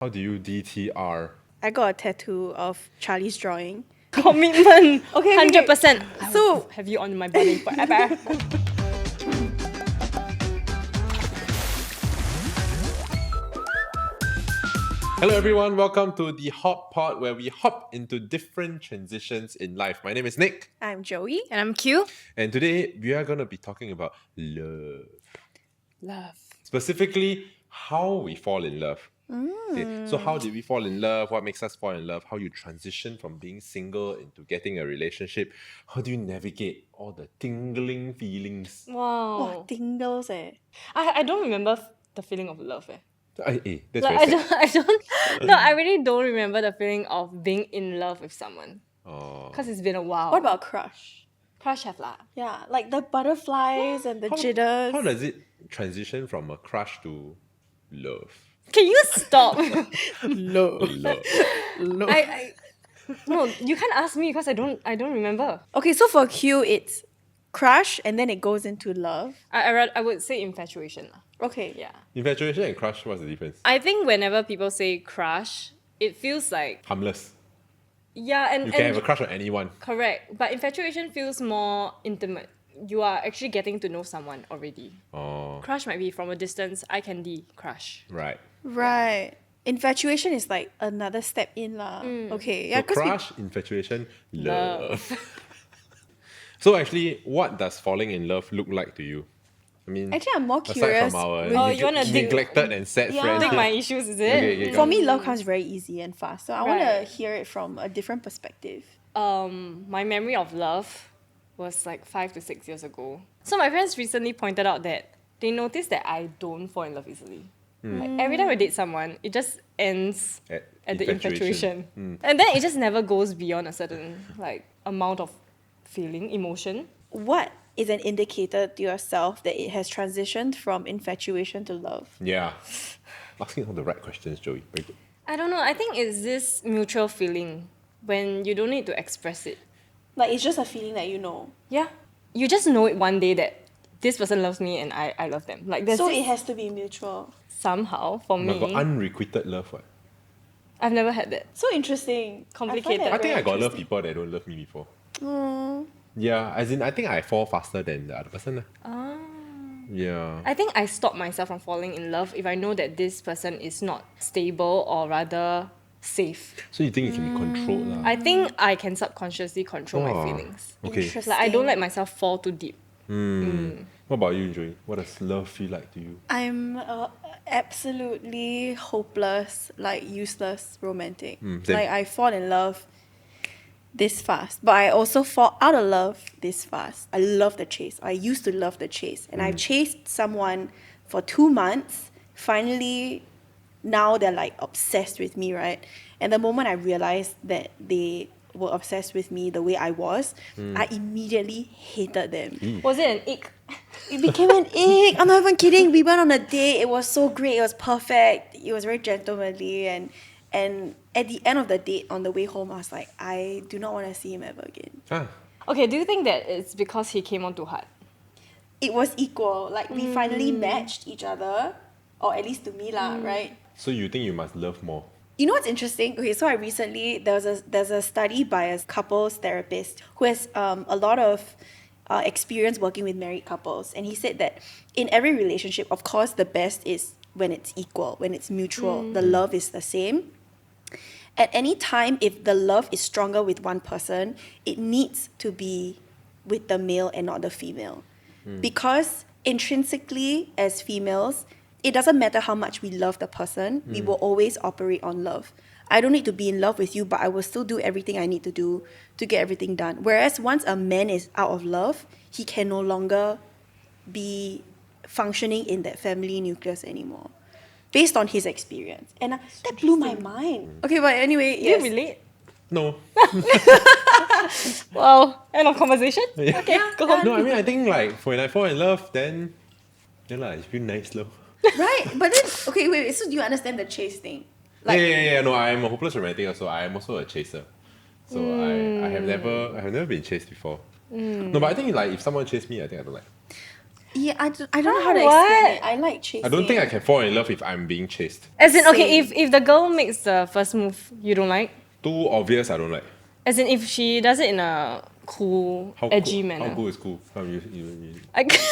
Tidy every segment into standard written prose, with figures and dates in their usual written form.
How do you DTR? I got a tattoo of Charlie's drawing. Commitment. Okay, 100%. I So- will have you on my body forever. Hello everyone, welcome to the Hot Pod where we hop into different transitions in life. My name is Nick, I'm Joie. And I'm Q. and today we are going to be talking about love. Love. Specifically, how we fall in love. Okay, so how did we fall in love? What makes us fall in love? How you transition from being single into getting a relationship? How do you navigate all the tingling feelings? Wow. Oh, tingles eh. I don't remember the feeling of love. That's Like, very sad. I don't. No, I really don't remember the feeling of being in love with someone. Oh. Because it's been a while. What about crush? Crush have lah? Yeah, like the butterflies and the jitters. How does it transition from a crush to love? Can you stop? Love. Love. No, you can't ask me because I don't remember. Okay, so for Q, it's crush and then it goes into love. I would say infatuation lah. Okay. Yeah. Infatuation and crush, what's the difference? I think whenever people say crush, it feels like Harmless. yeah, and You can have a crush on anyone. correct. But infatuation feels more intimate. You are actually getting to know someone already. Oh, Crush might be from a distance. I can crush. right. Right. Infatuation is like another step in lah. Okay. Yeah, So 'cause we- crush, infatuation, love. So actually, what does falling in love look like to you? I mean, Actually, I'm more aside curious. from our Oh, you wanna dig- neglected and sad Yeah. friends. Take my issues, is it? Okay, For me, love comes very easy and fast. So I want Right. to hear it from a different perspective. My memory of love was like 5 to 6 years ago. So my friends recently pointed out that they noticed that I don't fall in love easily. Like every time I date someone, it just ends at the infatuation. And then it just never goes beyond a certain like amount of feeling, emotion. What is an indicator to yourself that it has transitioned from infatuation to love? Yeah. Asking all the right questions, Joey. Very good. I don't know. I think it's this mutual feeling when you don't need to express it. Like it's just a feeling that you know. Yeah. You just know it one day that this person loves me and I love them. Like there's So this- it has to be mutual. somehow for But got me. unrequited love, what? I've never had that. So interesting. Complicated. I think I got love love people that don't love me before. Mm. Yeah, as in I think I fall faster than the other person. Ah. Yeah. I think I stop myself from falling in love if I know that this person is not stable or rather safe. So you think you can be controlled lah? I think I can subconsciously control my Oh, feelings. Okay. Interesting. Like I don't let myself fall too deep. What about you, Joey? What does love feel like to you? I'm absolutely hopeless, like useless romantic. Same. Like I fall in love this fast, but I also fall out of love this fast. I love the chase. I used to love the chase, and I've chased someone for 2 months. Finally, now they're like obsessed with me, right? And the moment I realized that they were obsessed with me the way I was, I immediately hated them. Was it an ick? It became an ick. I'm not even kidding. We went on a date. It was so great. It was perfect. It was very gentlemanly. And at the end of the date, on the way home, I was like, I do not want to see him ever again. Ah, Okay, do you think that it's because he came on too hard? It was equal. Like, we finally matched each other. Or at least to me lah, right? so you think you must love more? You know what's interesting? Okay, so I recently, there's a study by a couples therapist who has a lot of experience working with married couples. And he said that in every relationship, of course, the best is when it's equal, when it's mutual. The love is the same. At any time, if the love is stronger with one person, it needs to be with the male and not the female. Because intrinsically, as females, it doesn't matter how much we love the person, we will always operate on love. I don't need to be in love with you, but I will still do everything I need to do to get everything done. Whereas once a man is out of love, he can no longer be functioning in that family nucleus anymore. Based on his experience. And that blew my mind. Okay, but anyway, Do yes. you relate? No. Well, end of conversation? Yeah. Okay, go home. No, I mean I think like when I fall in love, then it's been nice love. Right? But then, okay, wait, so do you understand the chase thing? Like, Yeah. No, I'm a hopeless romantic also. I am also a chaser. So I have never been chased before. No, but I think like if someone chased me, I think I don't like. Yeah, I don't know how to What? explain it. I like chasing. I don't think I can fall in love if I'm being chased. As in, okay, Same. if the girl makes the first move, you don't like? Too obvious, I don't like. As in, if she does it in a cool, edgy manner. How cool is cool? You. I can't.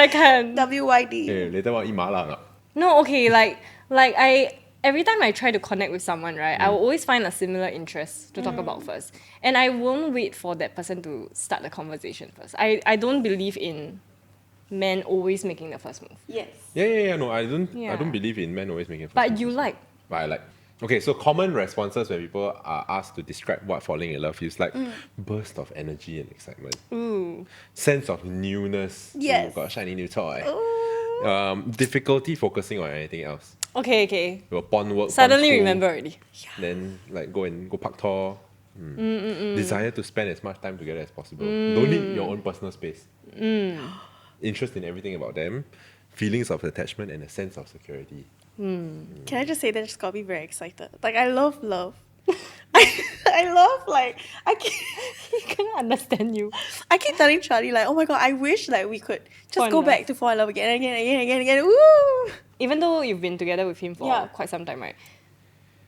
I can't. WYD. Hey, later want eat mala or not? No, okay, like I every time I try to connect with someone, right, I will always find a similar interest to talk about first. And I won't wait for that person to start the conversation first. I don't believe in men always making the first move. Yes. Yeah. No, I don't Yeah. believe in men always making first But moves. you like. But I like. Okay, so common responses when people are asked to describe what falling in love is like burst of energy and excitement. Ooh. Sense of newness. Yes. Ooh, got a shiny new toy. Ooh. Difficulty focusing on anything else. Okay. Your pawn work. Suddenly pawn school, remember already. Then like go park tour. Desire to spend as much time together as possible. Don't need your own personal space. Interest in everything about them. Feelings of attachment and a sense of security. Can I just say that just got me very excited? Like I love love. I love like I keep, I cannot understand you. I keep telling Charlie like, oh my god, I wish like we could Fall just in go love. back to fall in love again. Woo! Even though you've been together with him for Yeah. quite some time, right?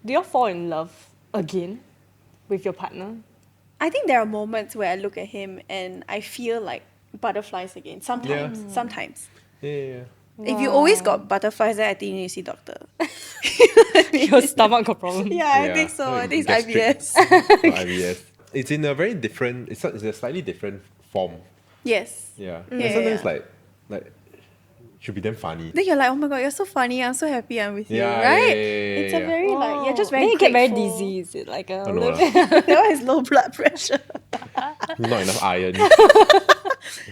Do you all fall in love again with your partner? I think there are moments where I look at him and I feel like butterflies again. Sometimes. Sometimes. Yeah. If you always got butterflies, then I think you need to see doctor. Your stomach got problem. Yeah, I think so. I think it's Gastric. IBS. IBS. It's in a very different. It's a slightly different form. Yes. Yeah. Yeah, And sometimes yeah. like should be damn funny. Then you're like, oh my god, you're so funny. I'm so happy I'm with you, Yeah, right? yeah, It's a yeah. very like you're just very Then you get very grateful. dizzy, is it? Like a Oh, no little lah. bit. That one is low blood pressure. Not enough iron.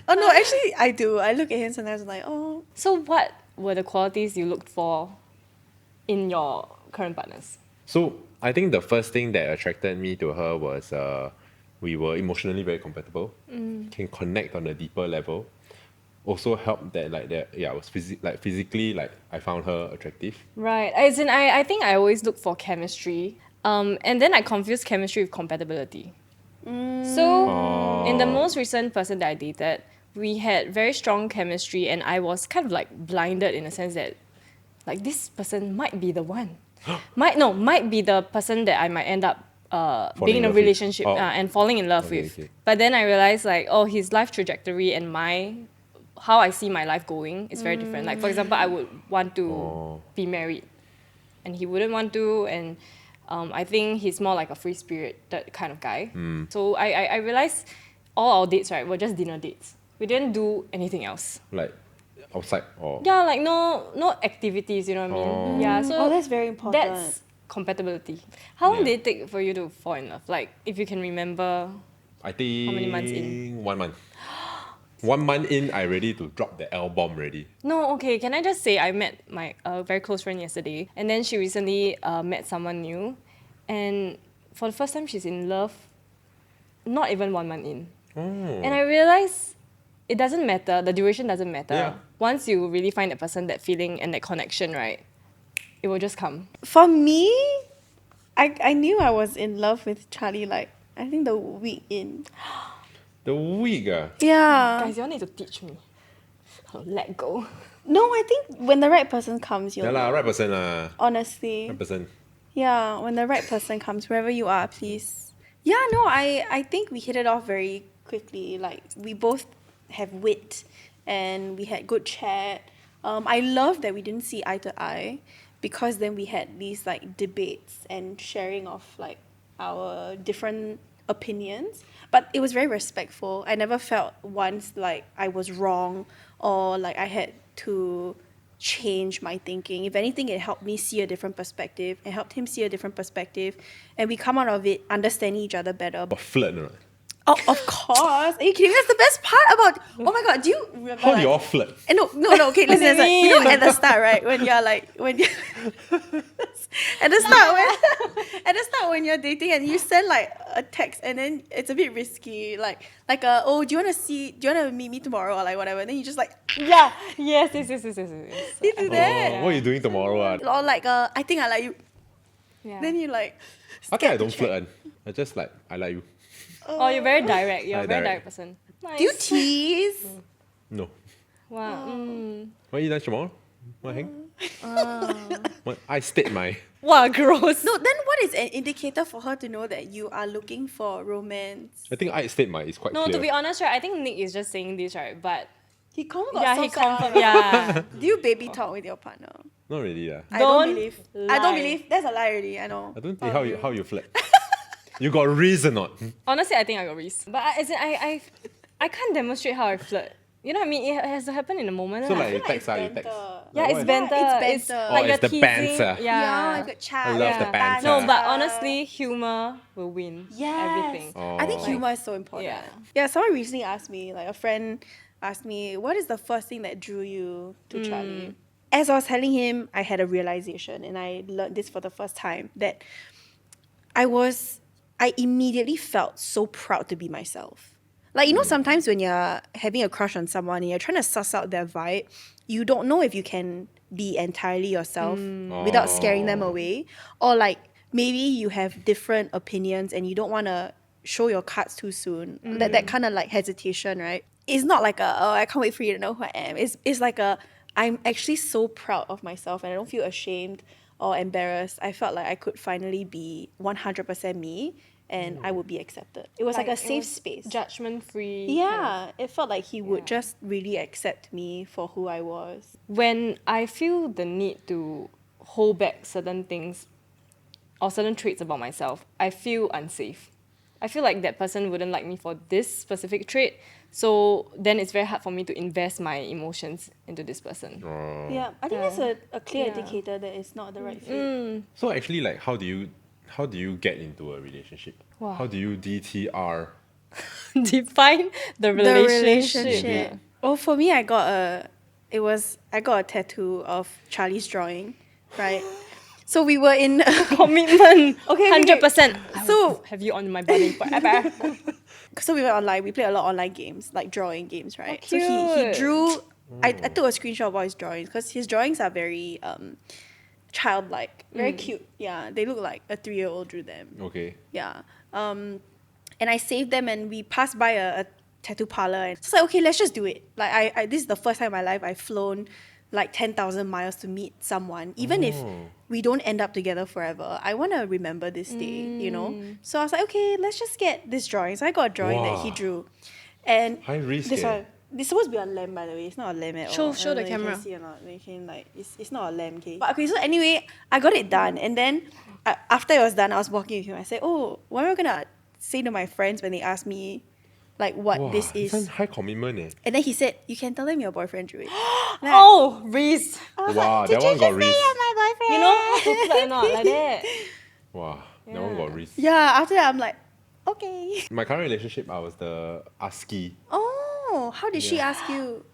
Oh no, actually I do. I look at him sometimes and like, oh, So what were the qualities you looked for in your current partners? So I think the first thing that attracted me to her was we were emotionally very compatible, can connect on a deeper level. Also helped that I was physically like I found her attractive. Right. As in, I think I always look for chemistry. And then I confuse chemistry with compatibility. So in the most recent person that I dated, we had very strong chemistry and I was kind of like blinded in a sense that like this person might be the one. might be the person that I might end up being in in a love with. relationship Oh. and falling in love Okay, with. okay. But then I realized like, oh, his life trajectory and how I see my life going is very different. Like for example, I would want to be married and he wouldn't want to, and I think he's more like a free spirit, that kind of guy. So I realized all our dates, right, were just dinner dates. We didn't do anything else. Like outside or Yeah, like no activities, you know what I mean? Yeah, so oh, that's very important. that's compatibility. How long Yeah. did it take for you to fall in love? Like, if you can remember. I think many months in? 1 month. 1 month in, I ready to drop the L bomb already. No, okay, can I just say I met my very close friend yesterday, and then she recently met someone new, and for the first time she's in love, not even 1 month in. And I realized it doesn't matter, the duration doesn't matter. Yeah. Once you really find that person, that feeling and that connection, right, it will just come. For me, I knew I was in love with Charlie like I think the week in. The week Yeah. Guys, you all need to teach me how to let go. No, I think when the right person comes, you'll Yeah lah, know. right person lah. Honestly. Right person. Yeah, when the right person comes, wherever you are, please. Yeah, no, I think we hit it off very quickly. Like we both have wit and we had good chat. I love that we didn't see eye to eye because then we had these like debates and sharing of like our different opinions. But it was very respectful. I never felt once like I was wrong or like I had to change my thinking. If anything, it helped me see a different perspective. It helped him see a different perspective. And we come out of it understanding each other better. But flirt or not? Oh, of course. Are you kidding? That's the best part about... Oh my God, do you remember... How do like- you all flirt? No, okay, listen. You know at the start, right? When you're like... At the start when you're dating and you send like a text and then it's a bit risky. Like oh, do you want to meet me tomorrow or like whatever? Then you just like... Yeah, yes. You do that. Oh, what are you doing tomorrow? Or like, I think I like you. Yeah. Then you like... I think I don't flirt. I just like, I like you. Oh, you're very direct. You're a Very very direct. direct person. Nice. Do you tease? No. Wow. Want to eat lunch tomorrow? Want to hang? I state my... Wow, gross. No, then what is an indicator for her to know that you are looking for romance? I think I state my is quite No, clear. to be honest, right, I think Nick is just saying this, right? But He confirmed got yeah, so he sad. confirmed. Yeah. Do you baby talk with your partner? Not really. I don't Don't believe. I lie. don't believe. That's a lie already. I know. I don't think how you flirt. You got reason or not? Honestly, I think I got risk. But I can't demonstrate how I flirt. You know what I mean? It has to happen in the moment. So lah. like you text it's you text. banter. Yeah, Like, it's what? banter. It's It's banter. like Oh, you're it's the teasing. banter. Yeah. you got chat. I love the yeah. banter. No, but honestly, humor will win everything. I think Oh. humor is so important. Yeah. Yeah, someone recently asked me, like a friend asked me, what is the first thing that drew you to Charlie? As I was telling him, I had a realization, and I learned this for the first time, that I immediately felt so proud to be myself. Like, you know, sometimes when you're having a crush on someone and you're trying to suss out their vibe, you don't know if you can be entirely yourself without scaring them away. Or like maybe you have different opinions and you don't want to show your cards too soon. That kind of like hesitation, right? It's not like I can't wait for you to know who I am. It's like I'm actually so proud of myself and I don't feel ashamed or embarrassed. I felt like I could finally be 100% me and I would be accepted. It was like a it safe was space. Judgment free. Yeah, it felt like he would just really accept me for who I was. When I feel the need to hold back certain things or certain traits about myself, I feel unsafe. I feel like that person wouldn't like me for this specific trait. So then it's very hard for me to invest my emotions into this person. Yeah, I think that's a clear Yeah. indicator that it's not the right fit. So actually, like, how do you get into a relationship? Wow. How do you DTR? Define the relationship. Yeah. Oh, for me, I got a tattoo of Charlie's drawing, right? So we were in Commitment. Okay, 100%. So- have you on my body forever. so we went online. We played a lot of online games, like drawing games, right? Oh, So he cute. drew. I took a screenshot of all his drawings because his drawings are very childlike, very cute. Yeah, they look like a 3-year-old drew them. Okay. Yeah. And I saved them and we passed by a tattoo parlor and it's like, okay, let's just do it. Like I this is the first time in my life I've flown like 10,000 miles to meet someone. Even if we don't end up together forever, I want to remember this day, you know? So I was like, okay, let's just get this drawing. So I got a drawing that he Wow. drew. And High risk, this eh? one, this is supposed to be a lamb, by the way. It's not a lamb at all. Show I don't the know if you camera. can see or not. You can like, it's not a lamb, okay? But okay, so anyway, I got it done. And then after it was done, I was walking with him. I said, oh, what am I going to say to my friends when they ask me like what Wow, this is? one high commitment, eh? And then he said, you can tell them your boyfriend drew it. Like, Oh, Reese. Wow, that one got risk. my boyfriend. You know how to flirt or not? Like that. Wow, that one got risk. Yeah, after that, I'm like, okay. My current relationship, I was the ASCII. Oh, how did she ask you?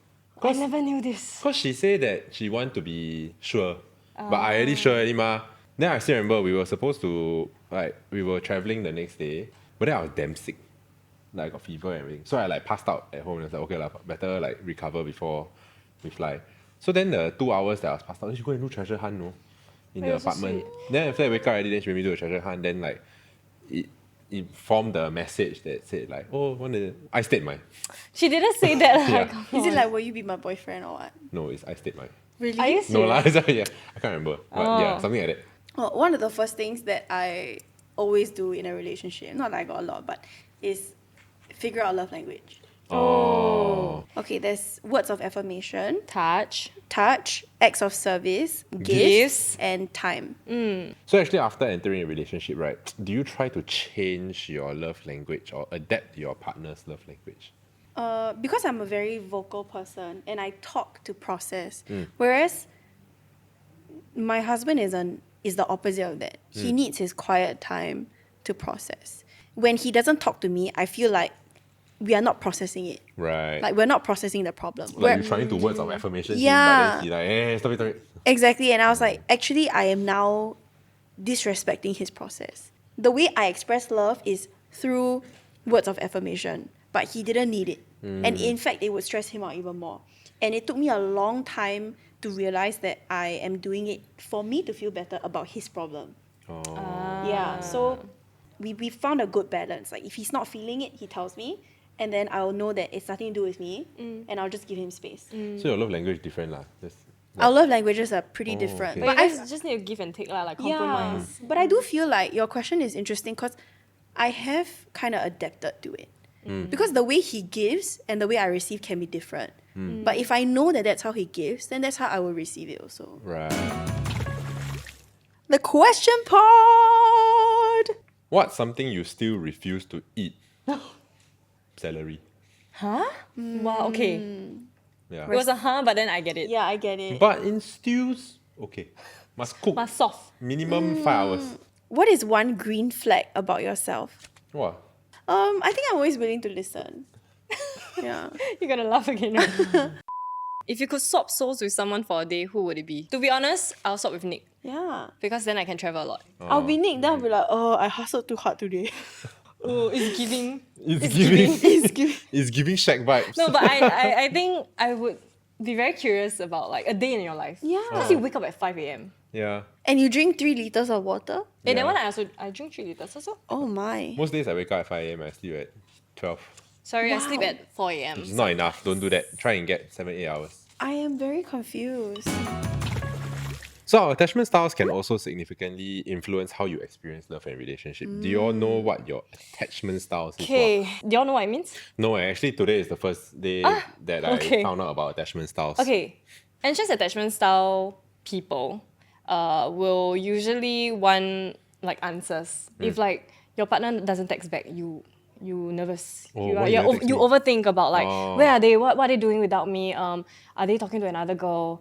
I never knew this. Because she said that she want to be sure. But I already sure already ma. Then I still remember we were supposed to, like, we were traveling the next day. But then I was damn sick. Like, I got fever and everything. So I, like, passed out at home. And I was like, okay, lah, better, like, recover before we fly. So then the 2 hours that I was passed out, she go and do treasure hunt, no? In the you're so apartment. Then after I wake up already, then she made me do a treasure hunt. Then, like, it formed the message that said, like, oh, I state mine. She didn't say that. Yeah. Like, Is it like, will you be my boyfriend or what? No, it's I state mine. Really? Are you No lah, serious? yeah, I can't remember. But yeah, something like that. Well, one of the first things that I always do in a relationship, not that I got a lot, but is figure out love language. Oh. Okay, there's words of affirmation, Touch. touch, acts of service, gifts, Gifts. and time. So actually, after entering a relationship, right, do you try to change your love language or adapt your partner's love language? Because I'm a very vocal person and I talk to process, whereas my husband is the opposite of that. He needs his quiet time to process. When he doesn't talk to me, I feel like we are not processing it. Right. Like we're not processing the problem. Like We're- you're trying to words of affirmation, Yeah. but then he like, stop it. Exactly. And I was like, actually, I am now disrespecting his process. The way I express love is through words of affirmation, but he didn't need it. And in fact, it would stress him out even more. And it took me a long time to realize that I am doing it for me to feel better about his problem. Oh. Yeah. So we found a good balance. Like if he's not feeling it, he tells me. and then I'll know that it's nothing to do with me, and I'll just give him space. So your love language different lah. Our love languages are pretty different. okay. But you guys just need to give and take lah, like compromise. Yeah, but I do feel like your question is interesting because I have kind of adapted to it. Because the way he gives and the way I receive can be different. But if I know that that's how he gives, then that's how I will receive it also. Right. The question part! What's something you still refuse to eat? Celery. Huh? Wow, okay. Yeah. It was a but then I get it. Yeah, I get it. But in stews, okay. Must cook. But soft. Minimum 5 hours. What is one green flag about yourself? What? I think I'm always willing to listen. Yeah. You're gonna laugh again. Right? If you could swap souls with someone for a day, who would it be? To be honest, I'll swap with Nick. Yeah. Because then I can travel a lot. I'll be Nick, then I'll be like, oh, I hustled too hard today. Oh, it's giving. It's giving. It's giving. It's giving Shaq vibes. No, but I think I would be very curious about like a day in your life. Yeah. Because you wake up at 5 a.m. Yeah. And you drink 3 liters of water? And Yeah. that one I drink 3 liters also. Oh my. Most days I wake up at 5 a.m. I sleep at 12. Sorry, I Wow. sleep at 4 a.m. It's not enough. Don't do that. Try and get 7-8 hours. I am very confused. So our attachment styles can also significantly influence how you experience love and relationship. Do you all know what your attachment styles is? Okay, do y'all know what it means? No, actually today is the first day that okay. I found out about attachment styles. Okay, anxious attachment style people will usually want like answers. If like your partner doesn't text back, you nervous. Oh, you, why you never text you me? overthink about like Oh. where are they? What are they doing without me? Are they talking to another girl?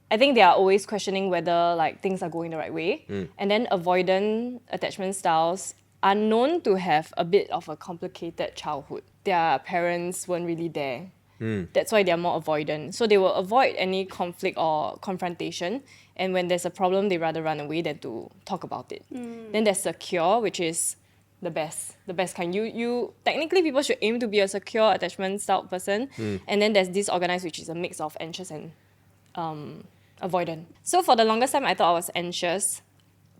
I think they are always questioning whether like things are going the right way. And then avoidant attachment styles are known to have a bit of a complicated childhood. Their parents weren't really there. That's why they're more avoidant. So they will avoid any conflict or confrontation. And when there's a problem, they rather run away than to talk about it. Then there's secure, which is the best kind. You technically people should aim to be a secure attachment style person. And then there's disorganized, which is a mix of anxious and avoidant. So for the longest time, I thought I was anxious,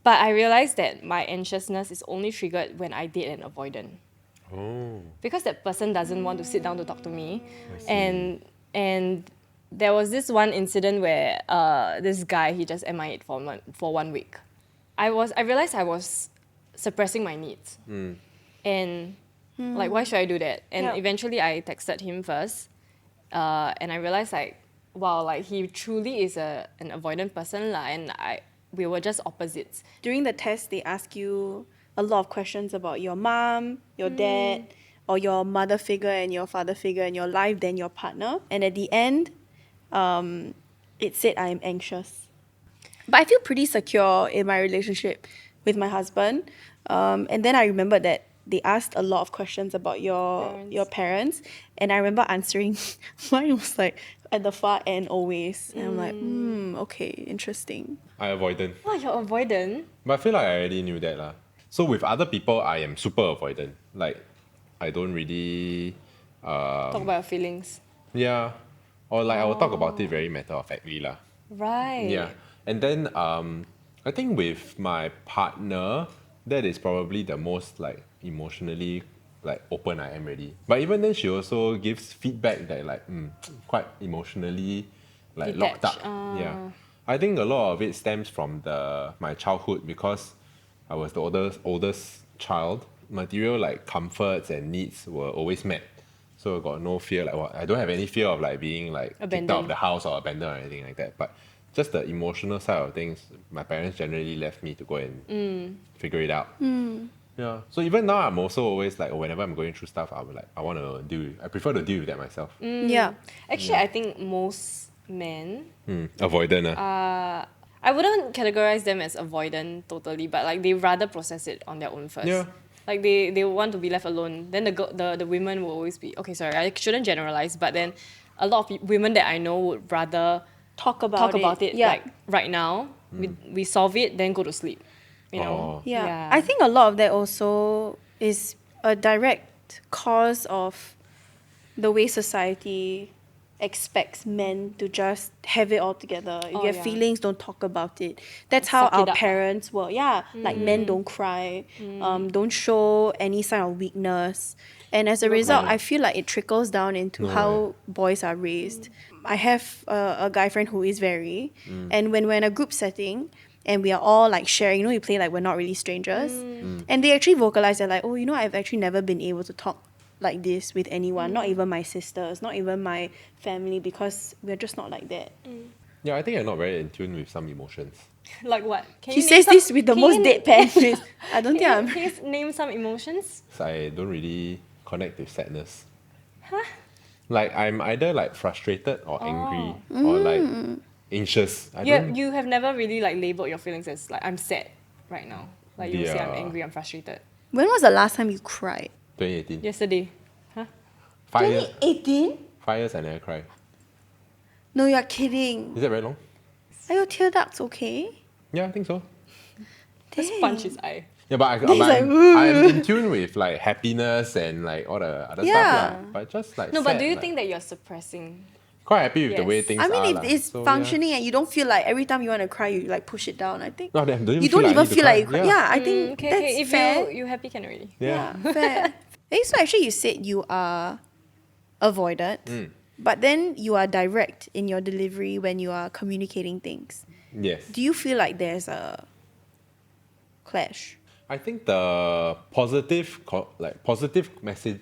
but I realized that my anxiousness is only triggered when I date an avoidant. Oh. Because that person doesn't want to sit down to talk to me, and there was this one incident where this guy, he just MIA'd for 1 week. I realized I was suppressing my needs, and like why should I do that? And eventually I texted him first, and I realized like wow, like he truly is an avoidant person lah, and we were just opposites. During the test, they ask you a lot of questions about your mom, your dad, or your mother figure and your father figure in your life, then your partner. And at the end, it said I am anxious. But I feel pretty secure in my relationship with my husband. And then I remember that they asked a lot of questions about your parents. And I remember answering, mine was like at the far end always. And I'm like, okay, interesting. I avoidant. Wow, you're avoidant? But I feel like I already knew that lah. So with other people, I am super avoidant. Like, I don't really... Talk about your feelings. Yeah. Or like, I will talk about it very matter-of-factly lah. Right. Yeah. And then I think with my partner, that is probably the most like emotionally like open I am already. But even then, she also gives feedback that like quite emotionally like locked up. Detached. Yeah. I think a lot of it stems from my childhood because I was the oldest child. Material like comforts and needs were always met. So I got no fear like I don't have any fear of like being like kicked out of Abandoned. the house or abandoned or anything like that. But just the emotional side of things, my parents generally left me to go and figure it out. Yeah. So even now, I'm also always like, whenever I'm going through stuff, I prefer to deal with that myself. Yeah. Actually, I think most men, Avoidant. I wouldn't categorize them as avoidant totally, but like they rather process it on their own first. Yeah. Like they want to be left alone. Then the women will always be, okay, sorry, I shouldn't generalize, but then a lot of women that I know would rather Talk about it. Yeah. like right now. We solve it, then go to sleep. You know? Oh. Yeah. I think a lot of that also is a direct cause of the way society expects men to just have it all together. If Oh, you have yeah. feelings, don't talk about it. That's how Suck it our up, ah. parents were. Yeah, like men don't cry, don't show any sign of weakness. And as a result, cry. I feel like it trickles down into No how boys are raised. I have a guy friend who is very, and when we're in a group setting, and we are all like sharing, we play like we're not really strangers. And they actually vocalize, they're like, oh, I've actually never been able to talk like this with anyone, not even my sisters, not even my family, because we're just not like that. Yeah, I think I'm not very in tune with some emotions. Like what? Can He you name says some- this with the can most you na- deadpan face. I don't think Can I'm. you, can you name some emotions? So I don't really connect with sadness. Like I'm either like frustrated or angry or like anxious. I don't. You have never really like labeled your feelings as like I'm sad right now. Like you say I'm Yeah. angry, I'm frustrated. When was the last time you cried? 2018. Yesterday. 5 years. 2018? 5 years I never cry. No, you're kidding. Is that very long? Are your tear ducts okay? Yeah, I think so. Just Dang. punch his eye. Yeah, but, He's like, I'm in tune with like happiness and like all the other Yeah. stuff. Lah. But just like No, but sad, do you like, think that you're suppressing? quite happy with the way Yes. things I mean, are. if lah. it's So, yeah. functioning and you don't feel like every time you want to cry, you like push it down, I think. No, don't even You feel don't like I even need to feel cry. like you cry. Yeah, I think Okay, that's okay. If fair. you happy can already. Yeah. Yeah, fair. Hey, so actually you said you are avoidant, but then you are direct in your delivery when you are communicating things. Yes. Do you feel like there's a clash? I think the positive, positive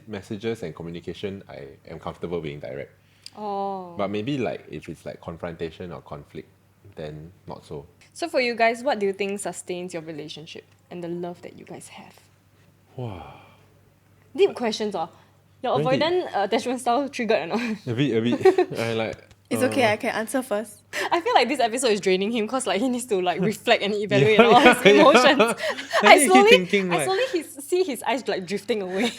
messages and communication, I am comfortable being direct. Oh. But maybe like if it's like confrontation or conflict, then not so. So for you guys, what do you think sustains your relationship and the love that you guys have? Wow. Deep questions, oh. Your Very avoidant attachment style triggered or not? A bit. I like. It's okay, I can answer first. I feel like this episode is draining him because like he needs to like reflect and evaluate all his emotions. I think he keep thinking, I like- slowly see his eyes like drifting away.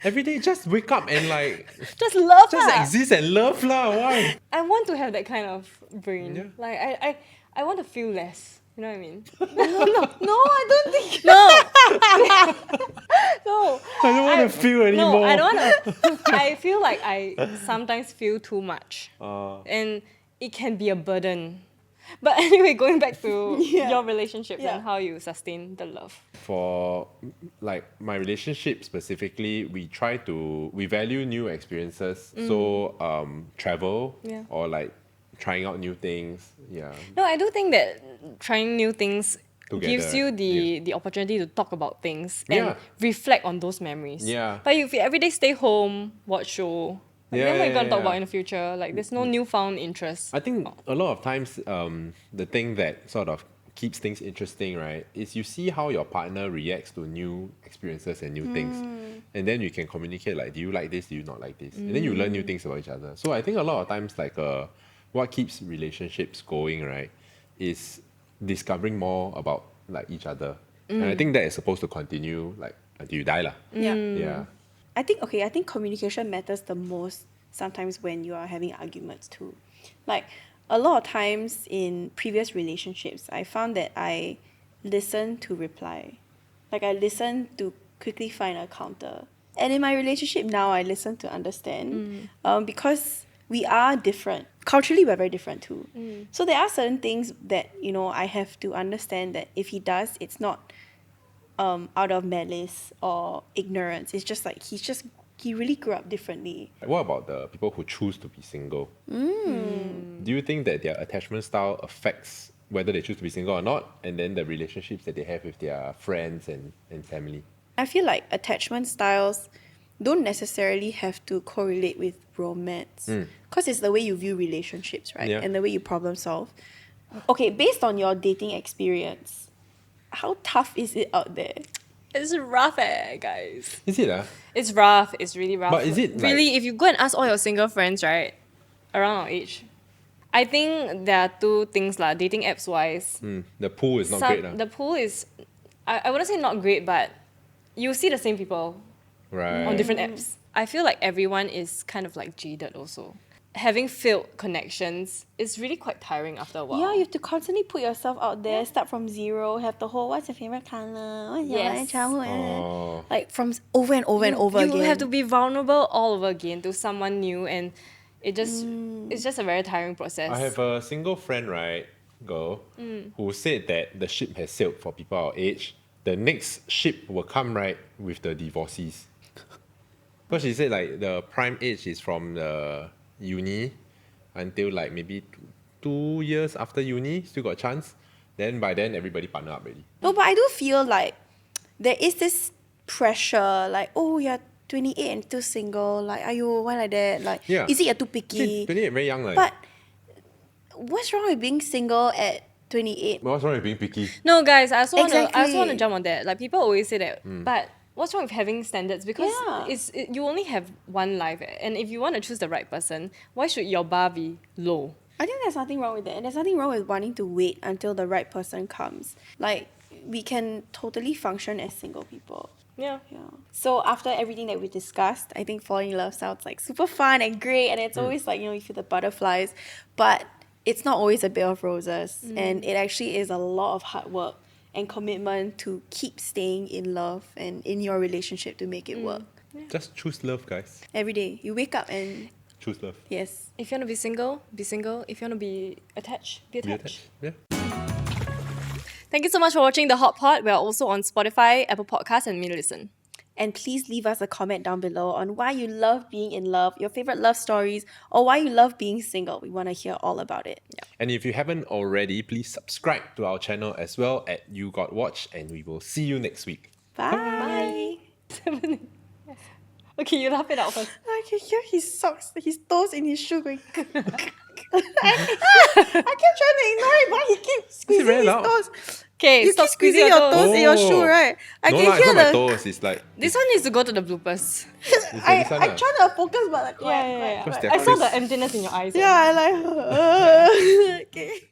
Every day, just wake up and like Just love just lah. exist and love lah. Why? I want to have that kind of brain. Yeah. Like I want to feel less. You know what I mean? No, I don't think. No. No. I don't want to feel anymore. No, I don't want to. I feel like I sometimes feel too much. And it can be a burden. But anyway, going back to your relationships Yeah. and how you sustain the love. For like my relationship specifically, we value new experiences. So travel Yeah. or like trying out new things. Yeah. No, I do think that trying new things gives Together, you the opportunity to talk about things and Yeah. reflect on those memories. Yeah. But if you every day stay home, watch show, like, then what are you gonna talk yeah. about in the future? Like there's no newfound interest. I think a lot of times, the thing that sort of keeps things interesting, right, is you see how your partner reacts to new experiences and new things. And then you can communicate like, do you like this? Do you not like this? And then you learn new things about each other. So I think a lot of times, like, what keeps relationships going, right, is discovering more about like each other. And I think that is supposed to continue like until you die lah. Yeah. Yeah. I think communication matters the most sometimes when you are having arguments too. Like a lot of times in previous relationships, I found that I listen to reply. Like I listen to quickly find a counter. And in my relationship now, I listen to understand because we are different. Culturally, we're very different too. So there are certain things that, I have to understand that if he does, it's not out of malice or ignorance. It's just like he really grew up differently. What about the people who choose to be single? Do you think that their attachment style affects whether they choose to be single or not, and then the relationships that they have with their friends and family? I feel like attachment styles don't necessarily have to correlate with romance because it's the way you view relationships, right? Yeah. And the way you problem solve. Okay, based on your dating experience, how tough is it out there? It's rough, guys. Is it? It's rough. It's really rough. But is it like- really? If you go and ask all your single friends, right, around our age, I think there are two things lah. Dating apps wise, The pool is not great. the pool is, I wouldn't say not great, but you see the same people Right. on different apps. I feel like everyone is kind of like jaded also. Having failed connections is really quite tiring after a while. Yeah, you have to constantly put yourself out there, start from zero, have the whole what's your favorite color, what's your Yes. childhood, Oh. like from over and over and over you again. have to be vulnerable all over again to someone new, and it's just a very tiring process. I have a single friend, right, girl, who said that the ship has sailed for people our age. The next ship will come, right, with the divorcees. Because she said like the prime age is from the uni until like maybe 2 years after uni, still got a chance. Then by then everybody partner up already. No, but I do feel like there is this pressure, like, oh, you're 28 and still single, like, ayo, why like that? Like, Yeah. is it you're too picky? 28 very young, like. But what's wrong with being single at 28? What's wrong with being picky? No, guys, I also want Exactly. to jump on that. Like people always say that, but what's wrong with having standards? Because Yeah. you only have one life, and if you want to choose the right person, why should your bar be low? I think there's nothing wrong with that. And there's nothing wrong with wanting to wait until the right person comes. Like, we can totally function as single people. Yeah. Yeah. So after everything that we discussed, I think falling in love sounds like super fun and great, and it's always like, you feel the butterflies, but it's not always a bed of roses, and it actually is a lot of hard work and commitment to keep staying in love and in your relationship to make it work. Just choose love, guys. Every day you wake up and Choose love. yes. If you want to be single, be single. If you want to be attached, be Be attached. attached. Yeah. Thank you so much for watching The Hot Pot. We are also on Spotify, Apple Podcasts, and Listen. And please leave us a comment down below on why you love being in love, your favorite love stories, or why you love being single. We want to hear all about it. And if you haven't already, please subscribe to our channel as well at You Got Watch, and we will see you next week. Bye. Okay, you laugh it out first. I can hear his socks, his toes in his shoe going. I kept trying to ignore it, but he keeps squeezing very his loud? toes. Okay, You stop keep squeezing your your toes in your shoe, right? I no, can lah, it's hear not my the. toes. It's like This one needs to go to the bloopers. I this one, trying to focus, but like, Because I they're saw the crisp. emptiness in your eyes. yeah, I like. Okay.